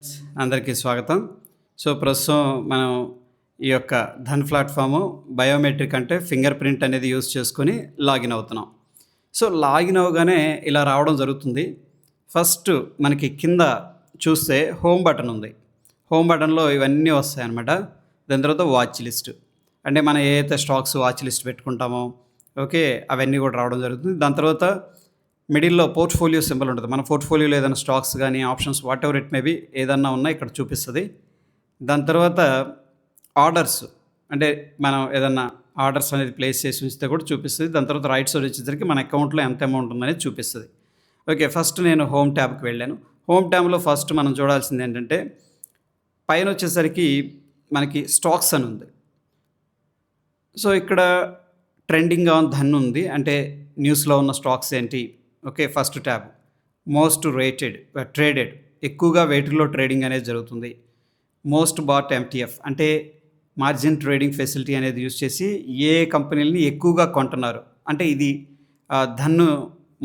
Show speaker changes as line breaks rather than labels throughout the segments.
అందరికీ స్వాగతం. సో, ప్రస్తుతం మనం ఈ యొక్క ధన్ ప్లాట్‌ఫాము బయోమెట్రిక్ అంటే ఫింగర్ ప్రింట్ అనేది యూజ్ చేసుకొని లాగిన్ అవుతున్నాం. సో, లాగిన్ అవ్వగానే ఇలా రావడం జరుగుతుంది. ఫస్ట్ మనకి కింద చూస్తే హోమ్ బటన్ ఉంది. హోమ్ బటన్‌లో ఇవన్నీ వస్తాయన్నమాట. దాని తర్వాత వాచ్ లిస్ట్. అంటే మనం ఏదైతే స్టాక్స్ వాచ్ లిస్ట్ పెట్టుకుంటామో ఓకే. అవన్నీ కూడా రావడం జరుగుతుంది. దాని తర్వాత మిడిల్‌లో పోర్ట్‌ఫోలియో సింబల్ ఉంటది. మన పోర్ట్‌ఫోలియోలో ఏదైనా స్టాక్స్ గాని, options whatever it may be ఏదన్నా ఉన్నా ఇక్కడ చూపిస్తది. దాని తర్వాత ఆర్డర్స్ అంటే మనం ఏదన్నా ఆర్డర్స్ అనేది ప్లేస్ చేసి ఉంచితే కూడా చూపిస్తది. దాని తర్వాత రైట్ సైడ్ వచ్చేసరికి మన అకౌంట్‌లో ఎంత అమౌంట్ ఉందనేది చూపిస్తది. ఓకే. ఫస్ట్ నేను హోమ్ ట్యాబ్‌కి వెళ్ళాను. హోమ్ ట్యాబ్‌లో ఫస్ట్ మనం చూడాల్సింది ఏంటంటే పైనొచ్చేసరికి మనకి స్టాక్స్ అని ఉంది. సో, ఇక్కడ ట్రెండింగ్ ఆన్ ధన్ ఉంది. అంటే న్యూస్‌లో ఉన్న స్టాక్స్ ఏంటి? Okay. First tab. Most traded ఎక్కువగా వేటిలో ట్రేడింగ్ అనేది జరుగుతుంది. మోస్ట్ బాట్ ఎంటీఎఫ్ అంటే మార్జిన్ ట్రేడింగ్ ఫెసిలిటీ అనేది యూజ్ చేసి ఏ కంపెనీలని ఎక్కువగా కొంటున్నారు. అంటే ఇది ధన్ను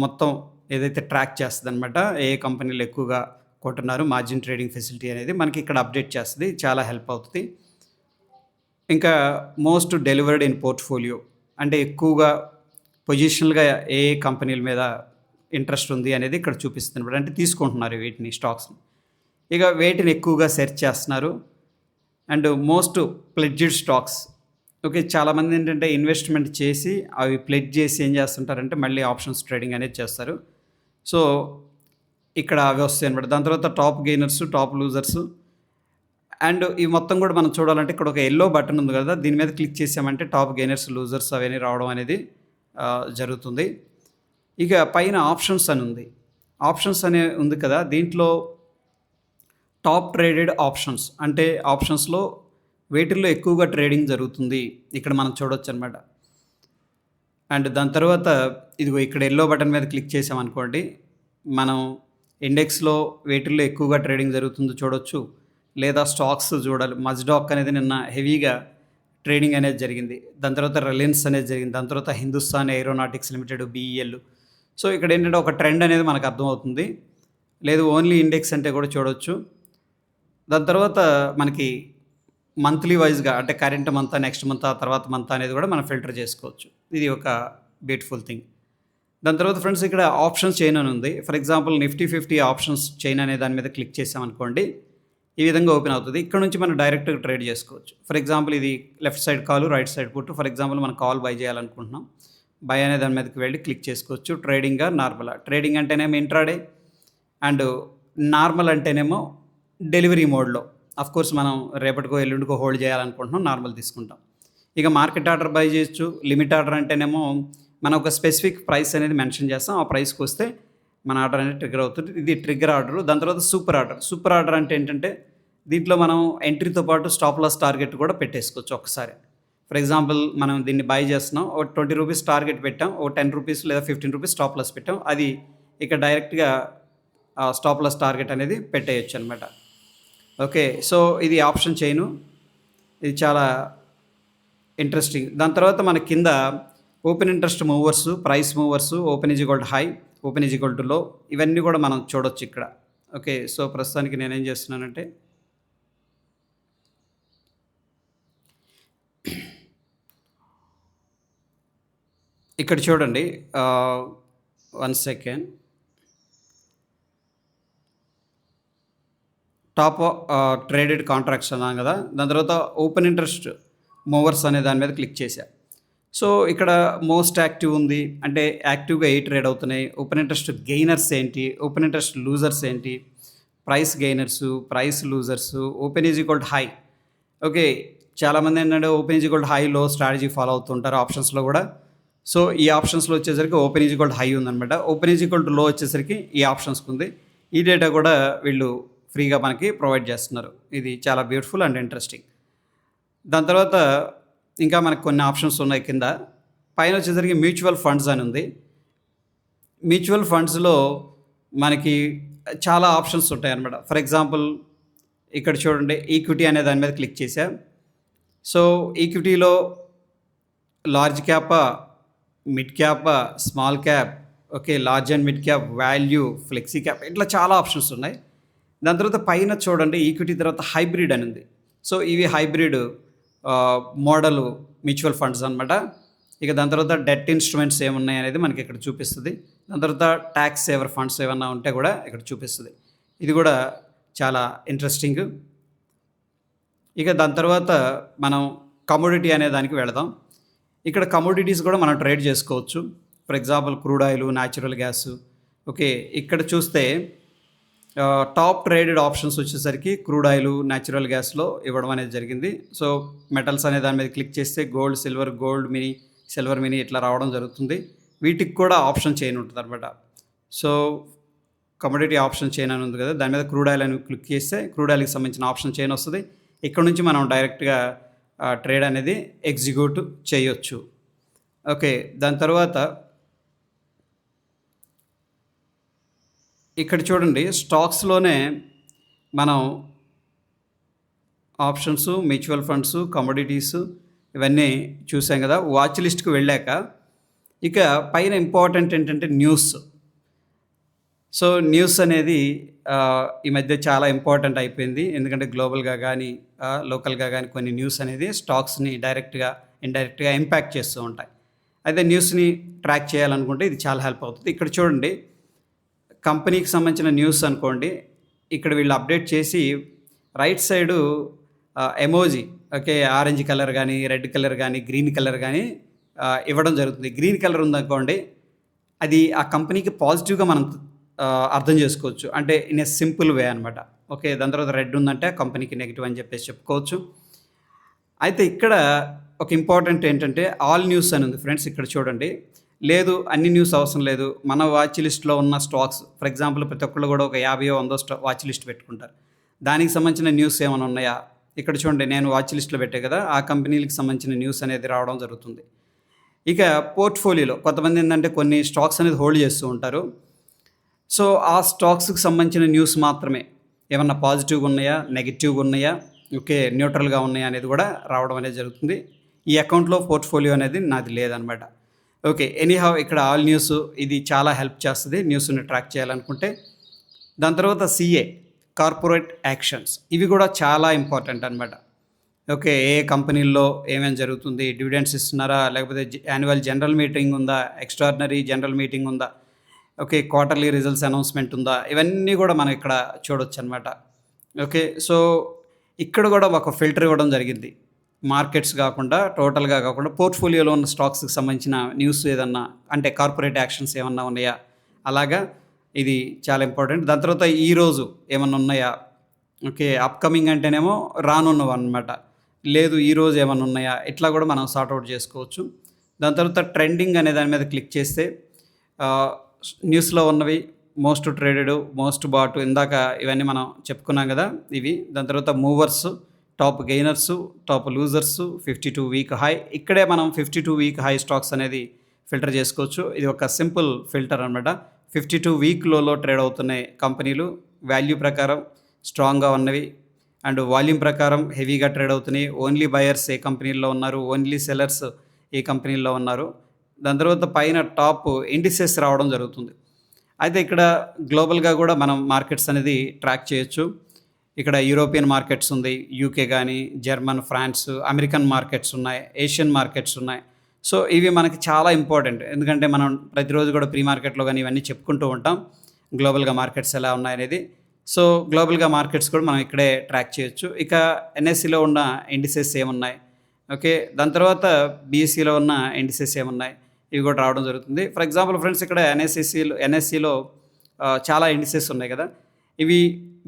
మొత్తం ఏదైతే ట్రాక్ చేస్తదనమాట. ఏ కంపెనీలు ఎక్కువగా కొంటున్నారు మార్జిన్ ట్రేడింగ్ ఫెసిలిటీ అనేది మనకి ఇక్కడ అప్డేట్ చేస్తది. చాలా హెల్ప్ అవుతది. ఇంకా మోస్ట్ డెలివర్డ్ ఇన్ పోర్ట్‌ఫోలియో అంటే ఎక్కువగా పొజిషనల్‌గా ఏ కంపెనీల మీద ఇంట్రెస్ట్ ఉంది అనేది ఇక్కడ చూపిస్తుంది. అంటే తీసుకుంటున్నారు వీటిని స్టాక్స్‌ని. ఇక వేటిని ఎక్కువగా సెర్చ్ చేస్తున్నారు. And most pledged stocks. Okay. చాలామంది ఏంటంటే ఇన్వెస్ట్‌మెంట్ చేసి అవి ప్లెడ్జ్ చేసి ఏం చేస్తుంటారంటే మళ్ళీ ఆప్షన్స్ ట్రేడింగ్ అనేది చేస్తారు. సో, ఇక్కడ అవి వస్తాయన్నమాట. దాని తర్వాత top gainers, top losers and ఇవి మొత్తం కూడా మనం చూడాలంటే ఇక్కడ ఒక యెల్లో బటన్ ఉంది కదా! దీని మీద క్లిక్ చేసామంటే టాప్ గెయినర్స్, లూజర్స్ అవన్నీ రావడం అనేది జరుగుతుంది. ఇక పైన ఆప్షన్స్ అని ఉంది. ఆప్షన్స్ అనే ఉంది కదా! దీంట్లో టాప్ ట్రేడెడ్ ఆప్షన్స్ అంటే ఆప్షన్స్‌లో వేటిల్లో ఎక్కువగా ట్రేడింగ్ జరుగుతుంది. ఇక్కడ మనం చూడొచ్చనమాట. అండ్ దాని తర్వాత ఇదిగో ఇక్కడ యెల్లో బటన్ మీద క్లిక్ చేసామనుకోండి, మనం ఇండెక్స్‌లో వేటిల్లో ఎక్కువగా ట్రేడింగ్ జరుగుతుందో చూడొచ్చు. లేదా స్టాక్స్ చూడాలి. మజ్డాక్ అనేది నిన్న హెవీగా ట్రేడింగ్ అనేది జరిగింది. దాని తర్వాత రిలయన్స్ అనేది జరిగింది. దాని తర్వాత Hindustan aeronautics limited BEL. So, ఇక్కడ ఏంటంటే ఒక ట్రెండ్ అనేది మనకు అర్థమవుతుంది. లేదు ఓన్లీ ఇండెక్స్ అంటే కూడా చూడొచ్చు. దాని తర్వాత మనకి మంత్లీ వైస్‌గా అంటే కరెంట్ మంతా, నెక్స్ట్ మంతా, తర్వాత మంతా అనేది కూడా మనం ఫిల్టర్ చేసుకోవచ్చు. ఇది ఒక బ్యూటిఫుల్ థింగ్. దాని తర్వాత ఫ్రెండ్స్ ఇక్కడ ఆప్షన్స్ చైన్ అని ఉంది. For example Nifty 50 options chain అనే దాని మీద క్లిక్ చేసామనుకోండి, ఈ విధంగా ఓపెన్ అవుతది. ఇక్కడ నుంచి మనం డైరెక్ట్‌గా ట్రేడ్ చేసుకోవచ్చు. ఫర్ ఎగ్జాంపుల్ ఇది left side call, right side put. For example మనం కాల్ బై చేయాలనుకుంటున్నాం. బై అనే దాని మీదకి వెళ్ళి క్లిక్ చేసుకోవచ్చు. ట్రేడింగా, నార్మలా? ట్రేడింగ్ అంటేనేమో ఇంట్రాడే అండ్ నార్మల్ అంటేనేమో డెలివరీ మోడ్‌లో. ఆఫ్‌కోర్స్ మనం రేపటికో, ఎల్లుండికో హోల్డ్ చేయాలనుకుంటున్నాం. నార్మల్ తీసుకుంటాం. ఇక మార్కెట్ ఆర్డర్ బై చేయొచ్చు. లిమిట్ ఆర్డర్ అంటేనేమో మనం ఒక స్పెసిఫిక్ ప్రైస్ అనేది మెన్షన్ చేస్తాం. ఆ ప్రైస్‌కొస్తే మన ఆర్డర్ అనేది ట్రిగ్గర్ అవుతుంది. ఇది ట్రిగ్గర్ ఆర్డర్. దాని తర్వాత సూపర్ ఆర్డర్. సూపర్ ఆర్డర్ అంటే ఏంటంటే దీంట్లో మనం ఎంట్రీతో పాటు స్టాప్ లాస్ టార్గెట్ కూడా పెట్టేసుకోవచ్చు ఒక్కసారి. ఫర్ ఎగ్జాంపుల్ మనం దీన్ని బై చేస్తున్నాం. ఒక ₹20 టార్గెట్ పెట్టాం. ఓ ₹10 లేదా ₹15 స్టాప్ లాస్ పెట్టాం. అది ఇక డైరెక్ట్‌గా స్టాప్ లాస్ టార్గెట్ అనేది పెట్టేయొచ్చనమాట. ఓకే. సో, ఇది ఆప్షన్ చైను. ఇది చాలా ఇంట్రెస్టింగ్. దాని తర్వాత మన కింద open interest movers, price movers, open is equal to high, open is equal to లో ఇవన్నీ కూడా మనం చూడొచ్చు ఇక్కడ. ఓకే. సో, ప్రస్తుతానికి నేనేం చేస్తున్నానంటే ఇక్కడ చూడండి. 1 సెకండ్. టాప్ ట్రేడెడ్ కాంట్రాక్ట్స్ అన్నాను కదా! దాని తర్వాత ఓపెన్ ఇంట్రెస్ట్ మూవర్స్ అనే దాని మీద క్లిక్ చేశా. సో, ఇక్కడ మోస్ట్ యాక్టివ్ ఉంది. అంటే యాక్టివ్‌గా ఏ ట్రేడ్ అవుతున్నాయి? ఓపెన్ ఇంట్రెస్ట్ గెయినర్స్ ఏంటి? ఓపెన్ ఇంట్రెస్ట్ లూజర్స్ ఏంటి? Price gainers, price losers, open is equal to high. Okay. చాలామంది ఏంటంటే open is equal to high, low strategy follow అవుతుంటారు ఆప్షన్స్‌లో కూడా. సో, ఈ ఆప్షన్స్‌లో వచ్చేసరికి open is equal to high ఉందనమాట. Open is equal to low వచ్చేసరికి ఈ ఆప్షన్స్‌కి ఉంది. ఈ డేటా కూడా వీళ్ళు ఫ్రీగా మనకి ప్రొవైడ్ చేస్తున్నారు. ఇది చాలా బ్యూటిఫుల్ అండ్ ఇంట్రెస్టింగ్. దాని తర్వాత ఇంకా మనకు కొన్ని ఆప్షన్స్ ఉన్నాయి కింద. పైన వచ్చేసరికి మ్యూచువల్ ఫండ్స్ అని ఉంది. మ్యూచువల్ ఫండ్స్‌లో మనకి చాలా ఆప్షన్స్ ఉంటాయన్నమాట. ఫర్ ఎగ్జాంపుల్ ఇక్కడ చూడండి ఈక్విటీ అనే దాని మీద క్లిక్ చేశా. సో, ఈక్విటీలో లార్జ్ క్యాపా, మిడ్ క్యాపా, small cap, okay. Large and mid cap, value, flexi cap ఇట్లా చాలా ఆప్షన్స్ ఉన్నాయి. దాని తర్వాత పైన చూడండి ఈక్విటీ తర్వాత హైబ్రిడ్ అని ఉంది. సో ఇవి హైబ్రిడ్ మోడల్ మ్యూచువల్ ఫండ్స్ అనమాట. ఇక దాని తర్వాత డెట్ ఇన్స్ట్రుమెంట్స్ ఏమున్నాయి అనేది మనకి ఇక్కడ చూపిస్తుంది. దాని తర్వాత ట్యాక్స్ సేవర్ ఫండ్స్ ఏమన్నా ఉంటే కూడా ఇక్కడ చూపిస్తుంది. ఇది కూడా చాలా ఇంట్రెస్టింగ్. ఇక దాని తర్వాత మనం కమోడిటీ అనే దానికి వెళదాం. ఇక్కడ కమోడిటీస్ కూడా మనం ట్రేడ్ చేసుకోవచ్చు. For example crude oil, natural gas. Okay, ఇక్కడ చూస్తే టాప్ ట్రేడెడ్ ఆప్షన్స్ వచ్చేసరికి క్రూడ్ ఆయిల్, న్యాచురల్ గ్యాస్లో ఇవ్వడం అనేది జరిగింది. సో మెటల్స్ అనే దాని మీద క్లిక్ చేస్తే gold, silver, gold mini, silver mini ఇట్లా రావడం జరుగుతుంది. వీటికి కూడా ఆప్షన్ చైన్ ఉంటుంది అనమాట. సో కమోడిటీ ఆప్షన్ చైన్ అని ఉంది కదా, దాని మీద క్రూడ్ ఆయిల్ అని క్లిక్ చేస్తే క్రూడ్ ఆయిల్కి సంబంధించిన ఆప్షన్ చైన్ వస్తుంది. ఇక్కడ నుంచి మనం డైరెక్ట్గా ట్రేడ్ అనేది ఎగ్జిక్యూట్ చేయొచ్చు. ఓకే, దాని తర్వాత ఇక్కడ చూడండి స్టాక్స్లోనే మనం ఆప్షన్స్, మ్యూచువల్ ఫండ్స్, కమోడిటీస్ ఇవన్నీ చూసాం కదా. వాచ్ లిస్ట్కి వెళ్ళాక ఇక పైన ఇంపార్టెంట్ ఏంటంటే న్యూస్. సో న్యూస్ అనేది ఈ మధ్య చాలా ఇంపార్టెంట్ అయిపోయింది. ఎందుకంటే గ్లోబల్గా కానీ లోకల్గా కానీ కొన్ని న్యూస్ అనేది స్టాక్స్ని డైరెక్ట్గా ఇండైరెక్ట్గా ఇంపాక్ట్ చేస్తూ ఉంటాయి. అయితే న్యూస్ని ట్రాక్ చేయాలనుకుంటే ఇది చాలా హెల్ప్ అవుతుంది. ఇక్కడ చూడండి కంపెనీకి సంబంధించిన న్యూస్ అనుకోండి, ఇక్కడ వీళ్ళు అప్డేట్ చేసి right side emoji, okay, orange colour కానీ, రెడ్ కలర్ కానీ, గ్రీన్ కలర్ కానీ ఇవ్వడం జరుగుతుంది. గ్రీన్ కలర్ ఉందనుకోండి, అది ఆ కంపెనీకి పాజిటివ్గా మనం అర్థం చేసుకోవచ్చు, అంటే ఇన్ ఏ సింపుల్ వే అనమాట. ఓకే, దాని తర్వాత రెడ్ ఉందంటే కంపెనీకి నెగిటివ్ అని చెప్పేసి చెప్పుకోవచ్చు. అయితే ఇక్కడ ఒక ఇంపార్టెంట్ ఏంటంటే ఆల్ న్యూస్ అని ఉంది ఫ్రెండ్స్. ఇక్కడ చూడండి, లేదు అన్ని న్యూస్ అవసరం లేదు, మన వాచ్ లిస్ట్లో ఉన్న స్టాక్స్, ఫర్ ఎగ్జాంపుల్ ప్రతి ఒక్కళ్ళు కూడా ఒక 50-100 వాచ్ లిస్ట్ పెట్టుకుంటారు. దానికి సంబంధించిన న్యూస్ ఏమైనా ఉన్నాయా, ఇక్కడ చూడండి నేను వాచ్ లిస్ట్లో పెట్టే కదా, ఆ కంపెనీలకు సంబంధించిన న్యూస్ అనేది రావడం జరుగుతుంది. ఇక పోర్ట్ఫోలియోలో కొంతమంది ఏంటంటే కొన్ని స్టాక్స్ అనేది హోల్డ్ చేస్తూ ఉంటారు. సో ఆ స్టాక్స్కి సంబంధించిన న్యూస్ మాత్రమే, ఏమన్నా పాజిటివ్గా ఉన్నాయా, నెగిటివ్గా ఉన్నాయా, ఓకే, న్యూట్రల్గా ఉన్నాయా అనేది కూడా రావడం అనేది జరుగుతుంది. ఈ అకౌంట్లో పోర్ట్ఫోలియో అనేది నాది లేదనమాట. ఓకే, ఎనీహౌ ఇక్కడ ఆల్ న్యూస్ ఇది చాలా హెల్ప్ చేస్తుంది న్యూస్ని ట్రాక్ చేయాలనుకుంటే. దాని తర్వాత సిఏ, కార్పొరేట్ యాక్షన్స్, ఇవి కూడా చాలా ఇంపార్టెంట్ అనమాట. ఓకే, ఏ కంపెనీల్లో ఏమేమి జరుగుతుంది, డివిడెండ్స్ ఇస్తున్నారా, లేకపోతే యాన్యువల్ జనరల్ మీటింగ్ ఉందా, ఎక్స్ట్రాడినరీ జనరల్ మీటింగ్ ఉందా, ఓకే, క్వార్టర్లీ రిజల్ట్స్ అనౌన్స్మెంట్ ఉందా, ఇవన్నీ కూడా మనం ఇక్కడ చూడొచ్చు అనమాట. ఓకే, సో ఇక్కడ కూడా ఒక ఫిల్టర్ ఇవ్వడం జరిగింది. మార్కెట్స్ కాకుండా టోటల్గా కాకుండా పోర్ట్ఫోలియోలో ఉన్న స్టాక్స్కి సంబంధించిన న్యూస్ ఏదన్నా అంటే కార్పొరేట్ యాక్షన్స్ ఏమన్నా ఉన్నాయా, అలాగా ఇది చాలా ఇంపార్టెంట్. దాని తర్వాత ఈరోజు ఏమన్నా ఉన్నాయా, ఓకే, అప్కమింగ్ అంటేనేమో రానున్నవి అనమాట, లేదు ఈరోజు ఏమన్నా ఉన్నాయా, ఇట్లా కూడా మనం సార్ట్అవుట్ చేసుకోవచ్చు. దాని తర్వాత ట్రెండింగ్ అనే దాని మీద క్లిక్ చేస్తే న్యూస్లో ఉన్నవి మోస్ట్ ట్రేడెడ్, మోస్ట్ బాట్, ఇందాక ఇవన్నీ మనం చెప్పుకున్నాం కదా ఇవి. దాని తర్వాత movers, top gainers, top losers, 52 week high. ఇక్కడే మనం 52 వీక్ హై స్టాక్స్ అనేది ఫిల్టర్ చేసుకోవచ్చు. ఇది ఒక సింపుల్ ఫిల్టర్ అనమాట. 52 వీక్ లోలో ట్రేడ్ అవుతున్నాయి కంపెనీలు, వాల్యూ ప్రకారం స్ట్రాంగ్గా ఉన్నవి అండ్ వాల్యూమ్ ప్రకారం హెవీగా ట్రేడ్ అవుతున్నాయి. ఓన్లీ బయర్స్ ఏ కంపెనీల్లో ఉన్నారు, ఓన్లీ సెల్లర్స్ ఏ కంపెనీల్లో ఉన్నారు. దాని తర్వాత పైన టాప్ ఇండిసెస్ రావడం జరుగుతుంది. అయితే ఇక్కడ గ్లోబల్గా కూడా మనం మార్కెట్స్ అనేది ట్రాక్ చేయొచ్చు. ఇక్కడ యూరోపియన్ మార్కెట్స్ ఉంది, యూకే కానీ, జర్మన్, ఫ్రాన్స్, అమెరికన్ మార్కెట్స్ ఉన్నాయి, ఏషియన్ మార్కెట్స్ ఉన్నాయి. సో ఇవి మనకి చాలా ఇంపార్టెంట్, ఎందుకంటే మనం ప్రతిరోజు కూడా ప్రీ మార్కెట్లో కానీ ఇవన్నీ చెప్పుకుంటూ ఉంటాం గ్లోబల్గా మార్కెట్స్ ఎలా ఉన్నాయనేది. సో గ్లోబల్గా మార్కెట్స్ కూడా మనం ఇక్కడే ట్రాక్ చేయొచ్చు. ఇక ఎన్ఎస్సిలో ఉన్న ఇండిసెస్ ఏమున్నాయి, ఓకే, దాని తర్వాత బీఎస్సీలో ఉన్న ఇండిసెస్ ఏమున్నాయి, ఇవి కూడా రావడం జరుగుతుంది. ఫర్ ఎగ్జాంపుల్ ఫ్రెండ్స్, ఇక్కడ ఎన్ఎస్సిలో చాలా ఇండిసెస్ ఉన్నాయి కదా, ఇవి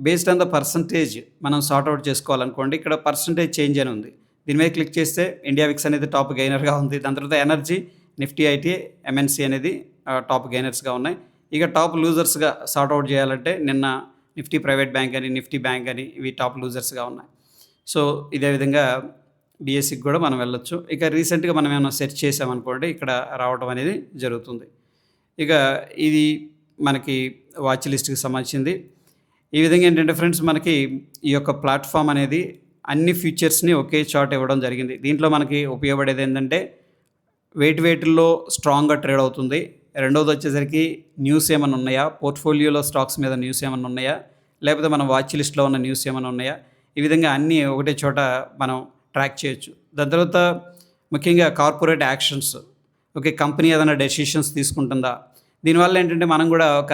బేస్డ్ ఆన్ ద పర్సంటేజ్ మనం సార్ట్అవుట్ చేసుకోవాలనుకోండి. ఇక్కడ పర్సంటేజ్ చేంజ్ అని ఉంది, దీని మీద క్లిక్ చేస్తే ఇండియా విక్స్ అనేది టాప్ గెయినర్గా ఉంది. దాని తర్వాత ఎనర్జీ, నిఫ్టీ ఐటీ, ఎంఎన్సీ అనేది టాప్ గెయినర్స్గా ఉన్నాయి. ఇక టాప్ లూజర్స్గా సార్ట్అవుట్ చేయాలంటే నిన్న నిఫ్టీ ప్రైవేట్ బ్యాంక్ అని, నిఫ్టీ బ్యాంక్ అని, ఇవి టాప్ లూజర్స్గా ఉన్నాయి. సో ఇదే విధంగా బీఎస్సీకి కూడా మనం వెళ్ళొచ్చు. ఇక రీసెంట్గా మనం ఏమైనా సెర్చ్ చేసామనుకోండి, ఇక్కడ రావడం అనేది జరుగుతుంది. ఇక ఇది మనకి వాచ్ లిస్ట్కి సంబంధించింది. ఈ విధంగా ఏంటంటే ఫ్రెండ్స్, మనకి ఈ యొక్క ప్లాట్ఫామ్ అనేది అన్ని ఫీచర్స్ని ఒకే చార్ట్ ఇవ్వడం జరిగింది. దీంట్లో మనకి ఉపయోగపడేది ఏంటంటే వెయిట్లో స్ట్రాంగ్గా ట్రేడ్ అవుతుంది. రెండవది వచ్చేసరికి న్యూస్ ఏమైనా ఉన్నాయా, పోర్ట్ఫోలియోలో స్టాక్స్ మీద న్యూస్ ఏమైనా ఉన్నాయా, లేకపోతే మన వాచ్ లిస్ట్‌లో ఉన్న న్యూస్ ఏమైనా ఉన్నాయా? ఈ విధంగా అన్నీ ఒకటే చోట మనం ట్రాక్ చేయొచ్చు. దాని తర్వాత ముఖ్యంగా కార్పొరేట్ యాక్షన్స్. ఓకే. కంపెనీ ఏదైనా డెసిషన్స్ తీసుకుంటుందా? దీనివల్ల ఏంటంటే మనం గూడా ఒక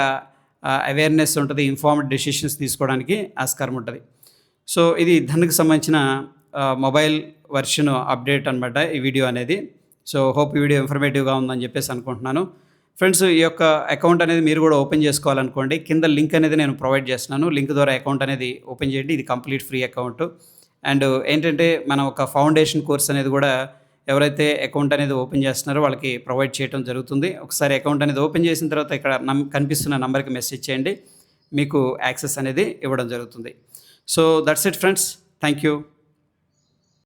అవేర్‌నెస్ ఉంటది. ఇన్ఫార్మ్డ్ డెసిషన్స్ తీసుకోవడానికి ఆస్కారం ఉంటది. సో, ఇది ధన్‌కి సంబంధించిన మొబైల్ వెర్షన్ అప్డేట్ అనమాట ఈ వీడియో అనేది. సో, హోప్ ఈ వీడియో ఇన్ఫర్మేటివ్‌గా ఉందని చెప్పేసి అనుకుంటున్నాను. ఫ్రెండ్స్, ఈ యొక్క అకౌంట్ అనేది మీరు కూడా ఓపెన్ చేసుకోవాలనుకోండి. కింద లింక్ అనేది నేను ప్రొవైడ్ చేస్తున్నాను. లింక్ ద్వారా అకౌంట్ అనేది ఓపెన్ చేయండి. ఇది కంప్లీట్ ఫ్రీ అకౌంట్. అండ్ ఏంటంటే మనం ఒక ఫౌండేషన్ కోర్స్ అనేది కూడా ఎవరైతే అకౌంట్ అనేది ఓపెన్ చేస్తున్నారో వాళ్ళకి ప్రొవైడ్ చేయడం జరుగుతుంది. ఒకసారి అకౌంట్ అనేది ఓపెన్ చేసిన తర్వాత ఇక్కడ కనిపిస్తున్న నంబర్‌కి మెసేజ్ చేయండి. మీకు యాక్సెస్ అనేది ఇవ్వడం జరుగుతుంది. So, that's it friends. Thank you.